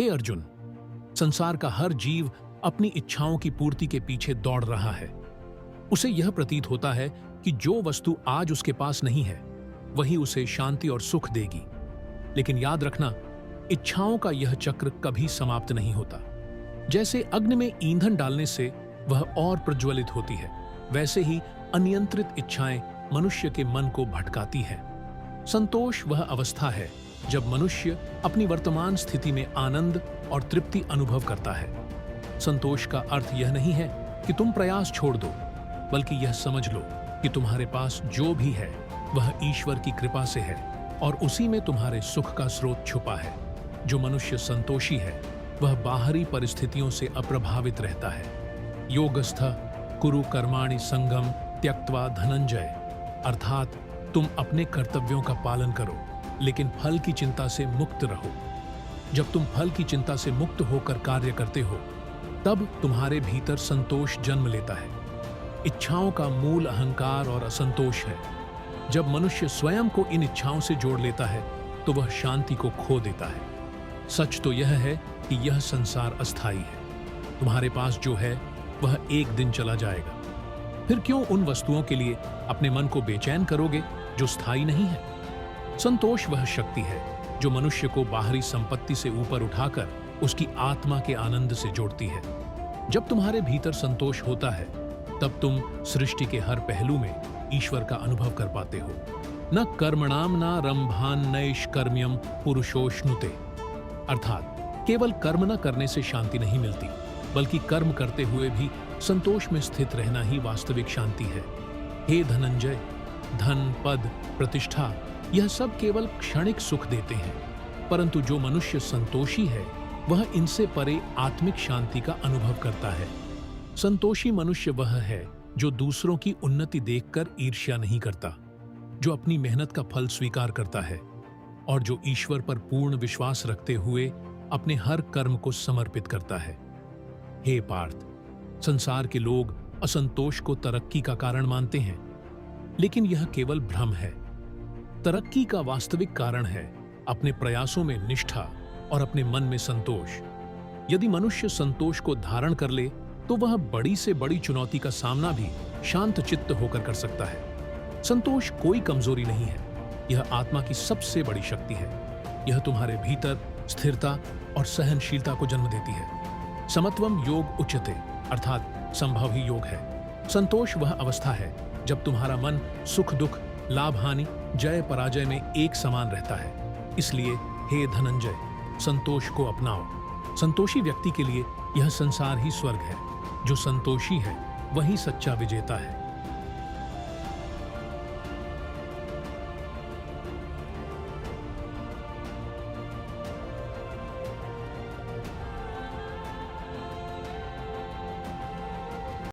हे अर्जुन, संसार का हर जीव अपनी इच्छाओं की पूर्ति के पीछे दौड़ रहा है। उसे यह प्रतीत होता है कि जो वस्तु आज उसके पास नहीं है वही उसे शांति और सुख देगी। लेकिन याद रखना, इच्छाओं का यह चक्र कभी समाप्त नहीं होता। जैसे अग्नि में ईंधन डालने से वह और प्रज्वलित होती है, वैसे ही अनियंत्रित इच्छाएं मनुष्य के मन को भटकाती है। संतोष वह अवस्था है जब मनुष्य अपनी वर्तमान स्थिति में आनंद और तृप्ति अनुभव करता है। संतोष का अर्थ यह नहीं है कि तुम प्रयास छोड़ दो, बल्कि यह समझ लो कि तुम्हारे पास जो भी है वह ईश्वर की कृपा से है और उसी में तुम्हारे सुख का स्रोत छुपा है। जो मनुष्य संतोषी है वह बाहरी परिस्थितियों से अप्रभावित रहता है। योगस्थः कुरु कर्माणि संगम त्यक्त्वा धनंजय, अर्थात तुम अपने कर्तव्यों का पालन करो लेकिन फल की चिंता से मुक्त रहो। जब तुम फल की चिंता से मुक्त होकर कार्य करते हो तब तुम्हारे भीतर संतोष जन्म लेता है। इच्छाओं का मूल अहंकार और असंतोष है। जब मनुष्य स्वयं को इन इच्छाओं से जोड़ लेता है तो वह शांति को खो देता है। सच तो यह है कि यह संसार अस्थायी है। तुम्हारे पास जो है वह एक दिन चला जाएगा। फिर क्यों उन वस्तुओं के लिए अपने मन को बेचैन करोगे जो स्थायी नहीं है? संतोष वह शक्ति है जो मनुष्य को बाहरी संपत्ति से ऊपर उठाकर उसकी आत्मा के आनंद से जोड़ती है। जब तुम्हारे भीतर संतोष होता है तब तुम सृष्टि के हर पहलू में ईश्वर का अनुभव कर पाते हो। न कर्मणाम न रंभान नैष्कर्म्यम पुरुषोष्णुते, अर्थात केवल कर्म न करने से शांति नहीं मिलती, बल्कि कर्म करते हुए भी संतोष में स्थित रहना ही वास्तविक शांति है। हे धनंजय, धन, पद, प्रतिष्ठा यह सब केवल क्षणिक सुख देते हैं, परंतु जो मनुष्य संतोषी है वह इनसे परे आत्मिक शांति का अनुभव करता है। संतोषी मनुष्य वह है जो दूसरों की उन्नति देखकर ईर्ष्या नहीं करता, जो अपनी मेहनत का फल स्वीकार करता है और जो ईश्वर पर पूर्ण विश्वास रखते हुए अपने हर कर्म को समर्पित करता है। हे पार्थ, संसार के लोग असंतोष को तरक्की का कारण मानते हैं, लेकिन यह केवल भ्रम है। तरक्की का वास्तविक कारण है अपने प्रयासों में निष्ठा और अपने मन में संतोष। यदि मनुष्य संतोष को धारण कर ले तो वह बड़ी से बड़ी चुनौती का सामना भी शांत चित्त होकर कर सकता है। संतोष कोई कमजोरी नहीं है, यह आत्मा की सबसे बड़ी शक्ति है। यह तुम्हारे भीतर स्थिरता और सहनशीलता को जन्म देती है। समत्वम योग उच्यते, अर्थात संभव ही योग है। संतोष वह अवस्था है जब तुम्हारा मन सुख दुख, लाभ हानि, जय पराजय में एक समान रहता है। इसलिए हे धनंजय, संतोष को अपनाओ। संतोषी व्यक्ति के लिए यह संसार ही स्वर्ग है। जो संतोषी है वही सच्चा विजेता है।